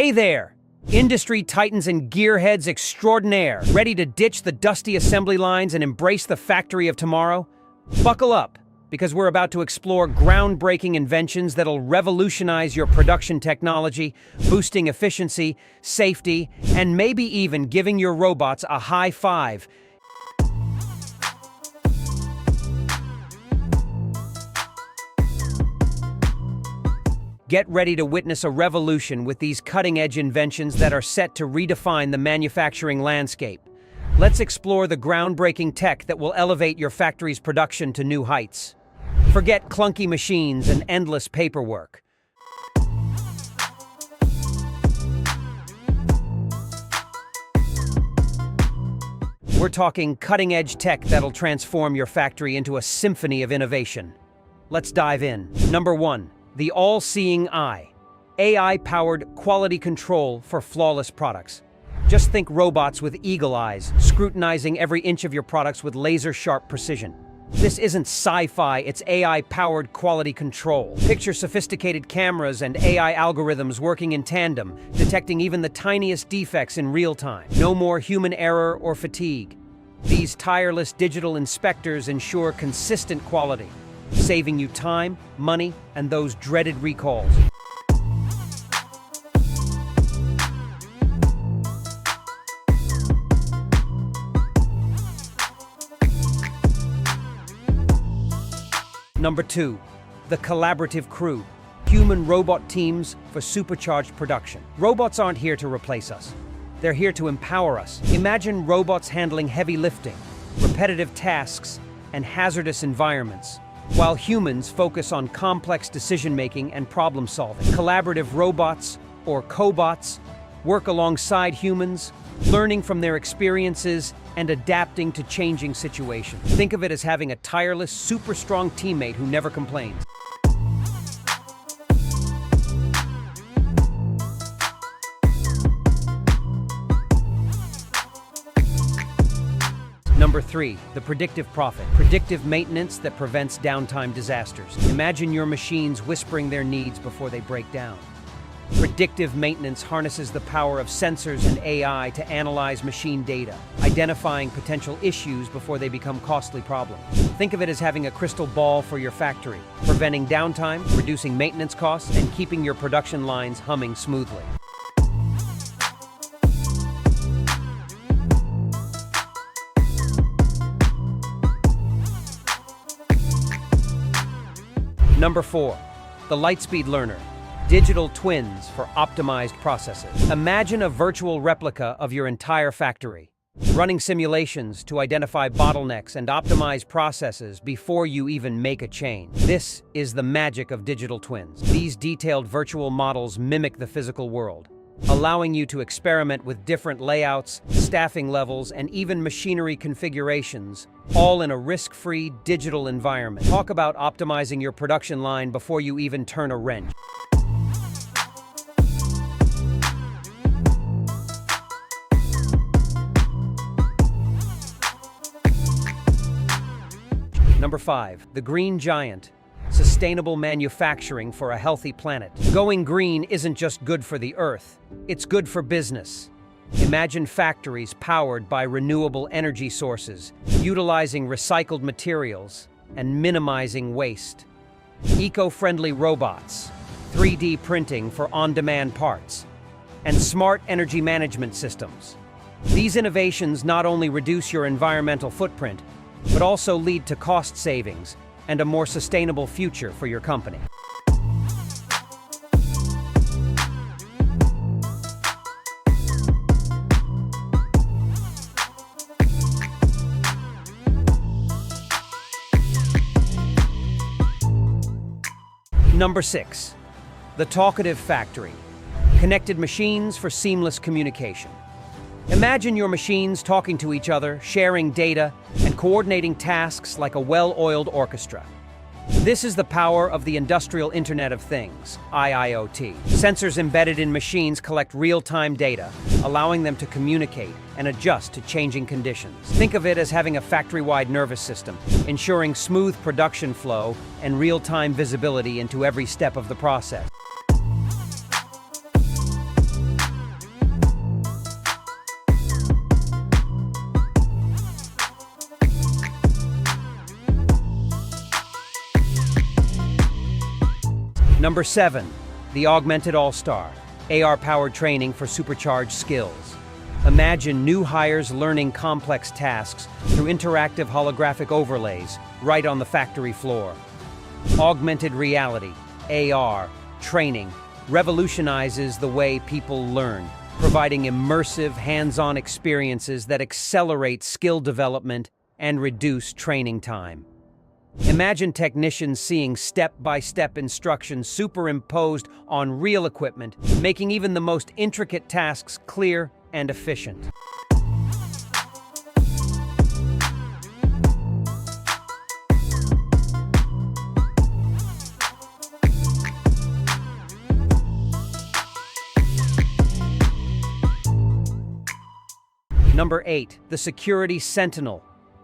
Hey there, industry titans and gearheads extraordinaire, ready to ditch the dusty assembly lines and embrace the factory of tomorrow? Buckle up, because we're about to explore groundbreaking inventions that'll revolutionize your production technology, boosting efficiency, safety, and maybe even giving your robots a high five. Get ready to witness a revolution with these cutting-edge inventions that are set to redefine the manufacturing landscape. Let's explore the groundbreaking tech that will elevate your factory's production to new heights. Forget clunky machines and endless paperwork. We're talking cutting-edge tech that'll transform your factory into a symphony of innovation. Let's dive in. Number 1. The all-seeing eye. AI-powered quality control for flawless products. Just think robots with eagle eyes, scrutinizing every inch of your products with laser-sharp precision. This isn't sci-fi, it's AI-powered quality control. Picture sophisticated cameras and AI algorithms working in tandem, detecting even the tiniest defects in real time. No more human error or fatigue. These tireless digital inspectors ensure consistent quality, saving you time, money, and those dreaded recalls. Number 2. The collaborative crew. Human-robot teams for supercharged production. Robots aren't here to replace us. They're here to empower us. Imagine robots handling heavy lifting, repetitive tasks, and hazardous environments, while humans focus on complex decision-making and problem-solving. Collaborative robots, or cobots, work alongside humans, learning from their experiences and adapting to changing situations. Think of it as having a tireless, super-strong teammate who never complains. Number 3. The predictive profit. Predictive maintenance that prevents downtime disasters. Imagine your machines whispering their needs before they break down. Predictive maintenance harnesses the power of sensors and AI to analyze machine data, identifying potential issues before they become costly problems. Think of it as having a crystal ball for your factory, preventing downtime, reducing maintenance costs, and keeping your production lines humming smoothly. Number 4. The Lightspeed Learner. Digital twins for optimized processes. Imagine a virtual replica of your entire factory, running simulations to identify bottlenecks and optimize processes before you even make a change. This is the magic of digital twins. These detailed virtual models mimic the physical world, allowing you to experiment with different layouts, staffing levels, and even machinery configurations, all in a risk-free digital environment. Talk about optimizing your production line before you even turn a wrench. Number 5. The Green Giant. Sustainable manufacturing for a healthy planet. Going green isn't just good for the Earth, it's good for business. Imagine factories powered by renewable energy sources, utilizing recycled materials and minimizing waste. Eco-friendly robots, 3D printing for on-demand parts, and smart energy management systems. These innovations not only reduce your environmental footprint, but also lead to cost savings and a more sustainable future for your company. Number 6. The Talkative Factory. Connected machines for seamless communication. Imagine your machines talking to each other, sharing data, and coordinating tasks like a well-oiled orchestra. This is the power of the Industrial Internet of Things, IIoT. Sensors embedded in machines collect real-time data, allowing them to communicate and adjust to changing conditions. Think of it as having a factory-wide nervous system, ensuring smooth production flow and real-time visibility into every step of the process. Number 7. The Augmented All-Star, AR-powered training for supercharged skills. Imagine new hires learning complex tasks through interactive holographic overlays right on the factory floor. Augmented reality, AR, training revolutionizes the way people learn, providing immersive, hands-on experiences that accelerate skill development and reduce training time. Imagine technicians seeing step-by-step instructions superimposed on real equipment, making even the most intricate tasks clear and efficient. Number 8. The Security Sentinel,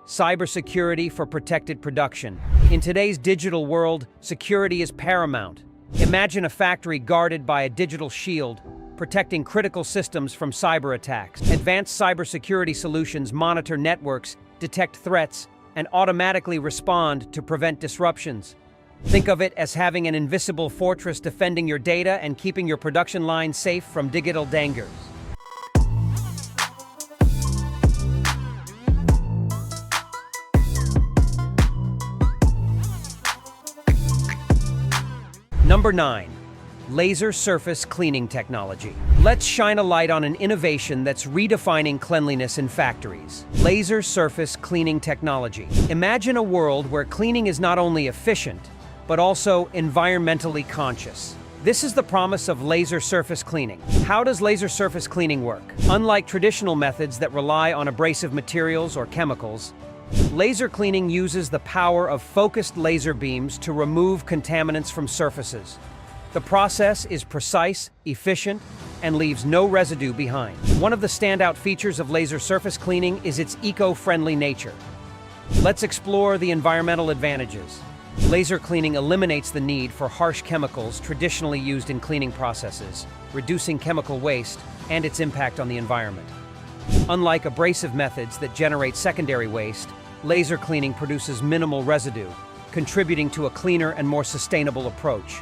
cybersecurity for protected production. In today's digital world, security is paramount. Imagine a factory guarded by a digital shield, protecting critical systems from cyber attacks. Advanced cybersecurity solutions monitor networks, detect threats, and automatically respond to prevent disruptions. Think of it as having an invisible fortress defending your data and keeping your production line safe from digital dangers. Number 9. Laser surface cleaning technology. Let's shine a light on an innovation that's redefining cleanliness in factories. Laser surface cleaning technology. Imagine a world where cleaning is not only efficient, but also environmentally conscious. This is the promise of laser surface cleaning. How does laser surface cleaning work? Unlike traditional methods that rely on abrasive materials or chemicals, laser cleaning uses the power of focused laser beams to remove contaminants from surfaces. The process is precise, efficient, and leaves no residue behind. One of the standout features of laser surface cleaning is its eco-friendly nature. Let's explore the environmental advantages. Laser cleaning eliminates the need for harsh chemicals traditionally used in cleaning processes, reducing chemical waste and its impact on the environment. Unlike abrasive methods that generate secondary waste, laser cleaning produces minimal residue, contributing to a cleaner and more sustainable approach.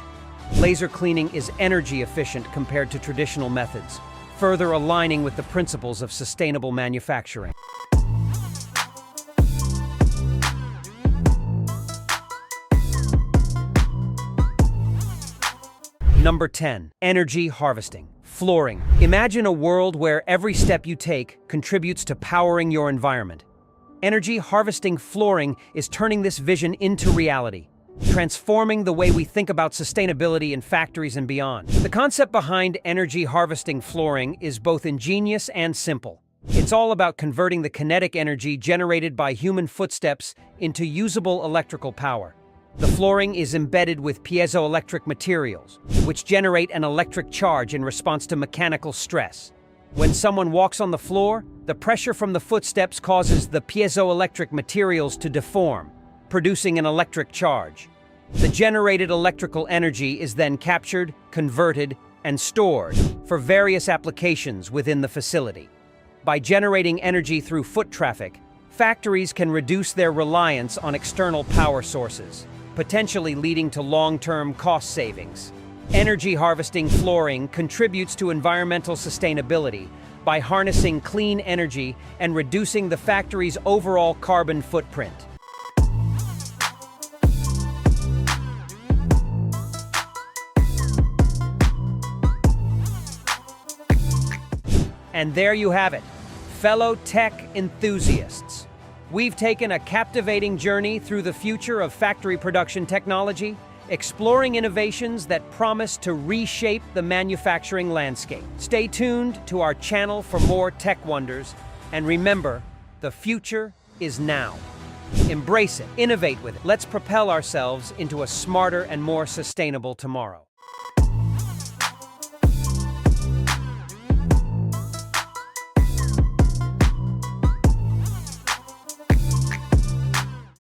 Laser cleaning is energy efficient compared to traditional methods, further aligning with the principles of sustainable manufacturing. Number 10. Energy harvesting. Flooring. Imagine a world where every step you take contributes to powering your environment. Energy harvesting flooring is turning this vision into reality, transforming the way we think about sustainability in factories and beyond. The concept behind energy harvesting flooring is both ingenious and simple. It's all about converting the kinetic energy generated by human footsteps into usable electrical power. The flooring is embedded with piezoelectric materials, which generate an electric charge in response to mechanical stress. When someone walks on the floor, the pressure from the footsteps causes the piezoelectric materials to deform, producing an electric charge. The generated electrical energy is then captured, converted, and stored for various applications within the facility. By generating energy through foot traffic, factories can reduce their reliance on external power sources, potentially leading to long-term cost savings. Energy harvesting flooring contributes to environmental sustainability by harnessing clean energy and reducing the factory's overall carbon footprint. And there you have it, fellow tech enthusiasts. We've taken a captivating journey through the future of factory production technology, exploring innovations that promise to reshape the manufacturing landscape. Stay tuned to our channel for more tech wonders, and remember, the future is now. Embrace it, innovate with it. Let's propel ourselves into a smarter and more sustainable tomorrow.